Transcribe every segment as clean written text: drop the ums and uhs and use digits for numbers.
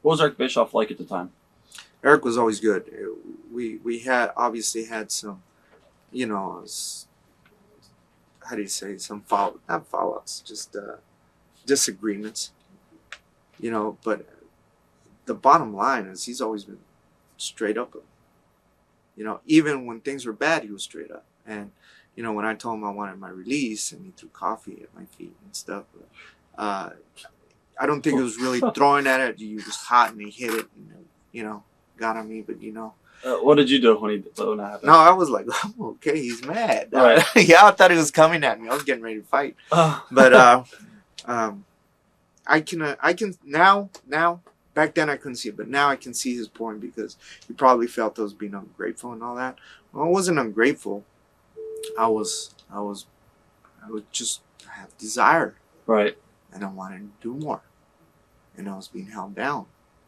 What was Eric Bischoff like at the time? Eric was always good. We had obviously had some, how do you say, some not fallouts, just disagreements. But the bottom line is he's always been straight up. Even when things were bad, he was straight up. And when I told him I wanted my release, and he threw coffee at my feet and stuff, I don't think it was really throwing at it. He was hot and he hit it, and got on me. But what did you do when that happened? No, I was like, oh, okay, he's mad. Right. Yeah, I thought he was coming at me. I was getting ready to fight. But I can now. Back then I couldn't see it, but now I can see his point, because he probably felt I was being ungrateful and all that. Well, I wasn't ungrateful. I would just have desire. Right. And I wanted to do more. And I was being held down.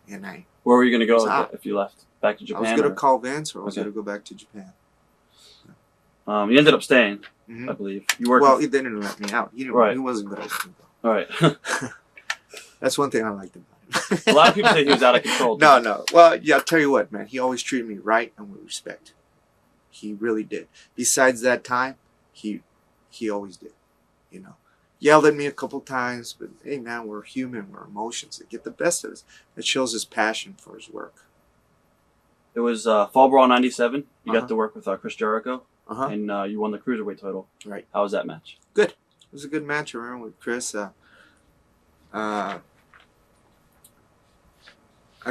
And where were you going to go if you left? Back to Japan? I was going to call Vince, or I was going to go back to Japan. You ended up staying, I believe. You worked. Well, he didn't let me out. He wasn't good at it. All right. That's one thing I liked about him. A lot of people say he was out of control. No. Well, yeah, I'll tell you what, man. He always treated me right and with respect. He really did. Besides that time, he always did. Yelled at me a couple times, but hey, man, we're human. We're emotions that get the best of us. It shows his passion for his work. It was Fall Brawl '97. You got to work with Chris Jericho, and you won the Cruiserweight title. Right. How was that match? Good. It was a good match. I remember with Chris. I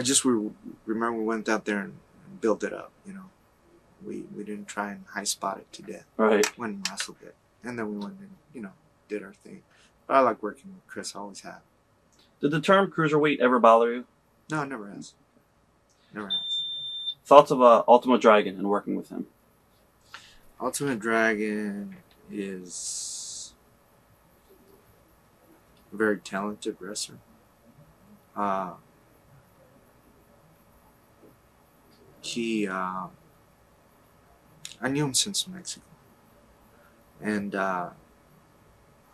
just remember we went out there and built it up. We didn't try and high spot it to death. Right. Went and wrestled it, and then we went and did our thing. But I like working with Chris. I always have. Did the term Cruiserweight ever bother you? No, it never has. Never has. Thoughts of Ultimo Dragon and working with him? Ultimate Dragon is a very talented wrestler. I knew him since Mexico, and I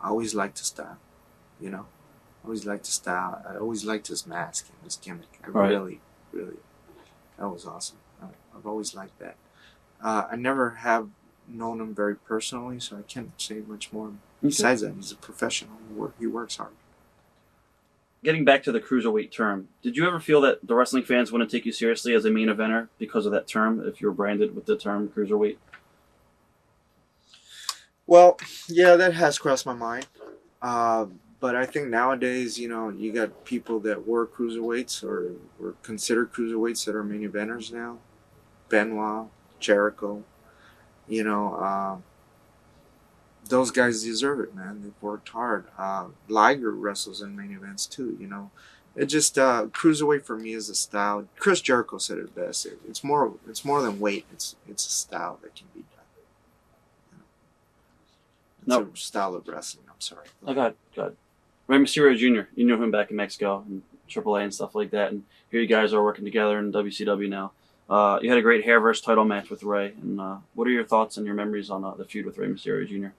always liked his style. I always liked his style. I always liked his mask and his gimmick. Really, that was awesome. I've always liked that. I never have known him very personally, so I can't say much more. Besides that, he's a professional. He works hard. Getting back to the Cruiserweight term, did you ever feel that the wrestling fans wouldn't take you seriously as a main eventer because of that term, if you were branded with the term Cruiserweight? Well, yeah, that has crossed my mind. But I think nowadays, you got people that were cruiserweights or were considered cruiserweights that are main eventers now. Benoit, Jericho, those guys deserve it, man. They've worked hard. Liger wrestles in main events too, It just cruiserweight for me is a style. Chris Jericho said it best. It's more than weight. It's a style that can be done. It's a style of wrestling. I'm sorry. Oh, God. Rey Mysterio Jr. You knew him back in Mexico and AAA and stuff like that, and here you guys are working together in WCW now. You had a great hair versus title match with Rey, and what are your thoughts and your memories on the feud with Rey Mysterio Jr.?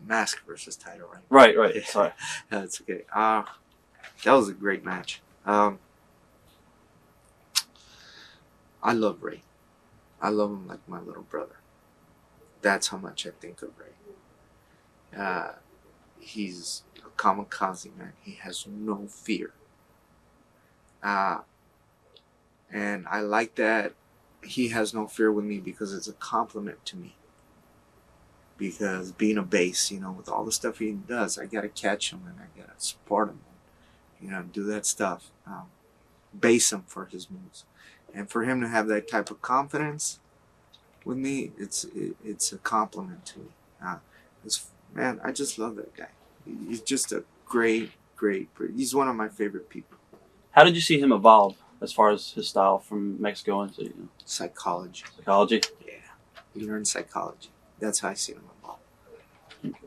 Mask versus title, right? Right. Sorry. That's okay. That was a great match. I love Rey. I love him like my little brother. That's how much I think of Rey. He's a kamikaze, man. He has no fear. And I like that he has no fear with me, because it's a compliment to me. Because being a base, with all the stuff he does, I got to catch him and I got to support him. Do that stuff. Base him for his moves. And for him to have that type of confidence with me, it's a compliment to me. Man, I just love that guy. He's just a great, he's one of my favorite people. How did you see him evolve as far as his style from Mexico into psychology? Psychology? Yeah. He learned psychology. That's how I see him evolve. Okay.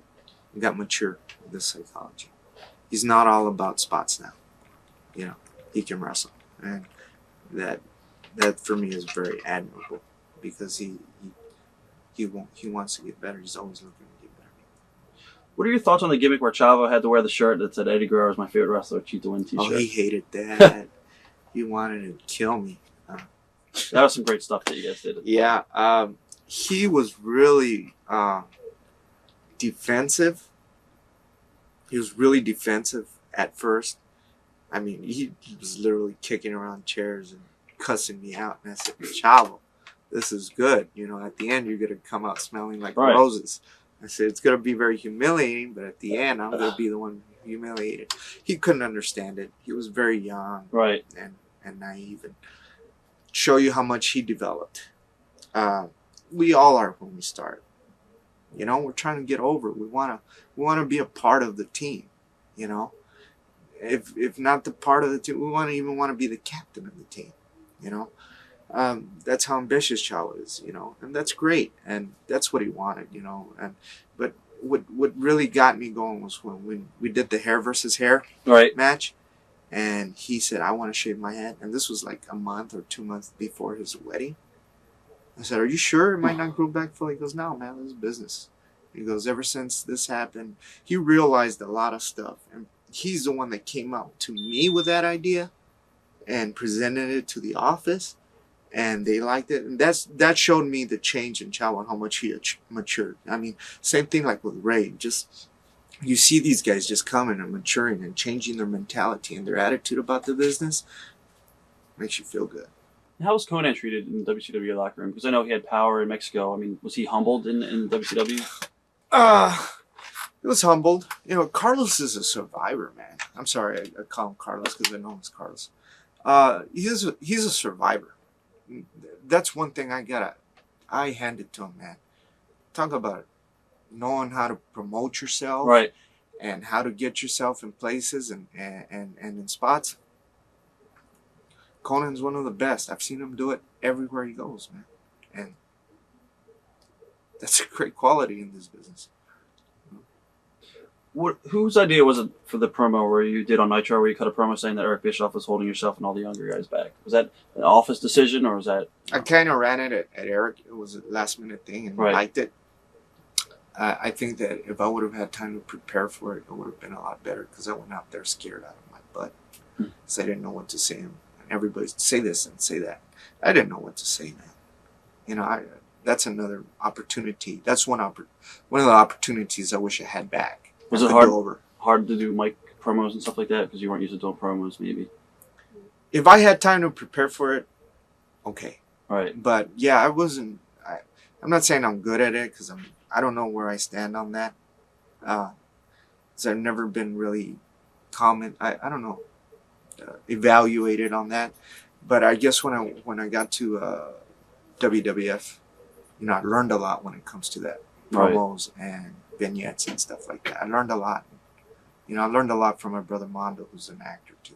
He got mature with this psychology. He's not all about spots now. He can wrestle. And that for me is very admirable, because he wants to get better. He's always looking to get better. What are your thoughts on the gimmick where Chavo had to wear the shirt that said Eddie Guerrero is my favorite wrestler, cheat to win t-shirt? Oh, he hated that. He wanted to kill me. That was some great stuff that you guys did. Yeah, he was really defensive. He was really defensive at first. I mean, he was literally kicking around chairs and cussing me out. And I said, Chavo, this is good. You know, at the end, you're going to come out smelling like roses. I said, it's going to be very humiliating, but at the end, I'm going to be the one humiliated. He couldn't understand it. He was very young and naive, and show you how much he developed. We all are when we start. You know, we're trying to get over it. We want to be a part of the team, you know. If not the part of the team, we want to be the captain of the team, you know. That's how ambitious Chavo is, you know, and that's great, and that's what he wanted, you know. But what really got me going was when we did the hair versus hair match, and he said, I want to shave my head, and this was like a month or 2 months before his wedding. I said, are you sure it might not grow back fully? He goes, no, man, this is business. He goes, ever since this happened, he realized a lot of stuff. And he's the one that came up to me with that idea and presented it to the office. And they liked it. And that showed me the change in Chavo and how much he matured. I mean, same thing like with Rey. Just, you see these guys just coming and maturing and changing their mentality and their attitude about the business. Makes you feel good. How was Konnan treated in the WCW locker room? Because I know he had power in Mexico. I mean, was he humbled in WCW? He was humbled. You know, Carlos is a survivor, man. I'm sorry, I call him Carlos because I know him as Carlos. He's a survivor. That's one thing I hand it to him, man. Talk about knowing how to promote yourself, and how to get yourself in places and in spots. Konnan's one of the best. I've seen him do it everywhere he goes, man. And that's a great quality in this business. Whose idea was it for the promo where you did on Nitro, where you cut a promo saying that Eric Bischoff was holding yourself and all the younger guys back? Was that an office decision, or was that... I kind of ran it at Eric. It was a last-minute thing, and I liked it. I think that if I would have had time to prepare for it, it would have been a lot better, because I went out there scared out of my butt. Because I didn't know what to say. And everybody say this and say that. I didn't know what to say, man. You know, that's another opportunity. That's one of the opportunities I wish I had back. Was it hard to do mic promos and stuff like that because you weren't used to doing promos, maybe? If I had time to prepare for it, okay. Right. But yeah, I wasn't. I'm not saying I'm good at it because I don't know where I stand on that. Because I've never been really I don't know, evaluated on that. But I guess when I got to WWF, you know, I learned a lot when it comes to that promos and vignettes and stuff like that. I learned a lot. You know, I learned a lot from my brother Mondo, who's an actor too.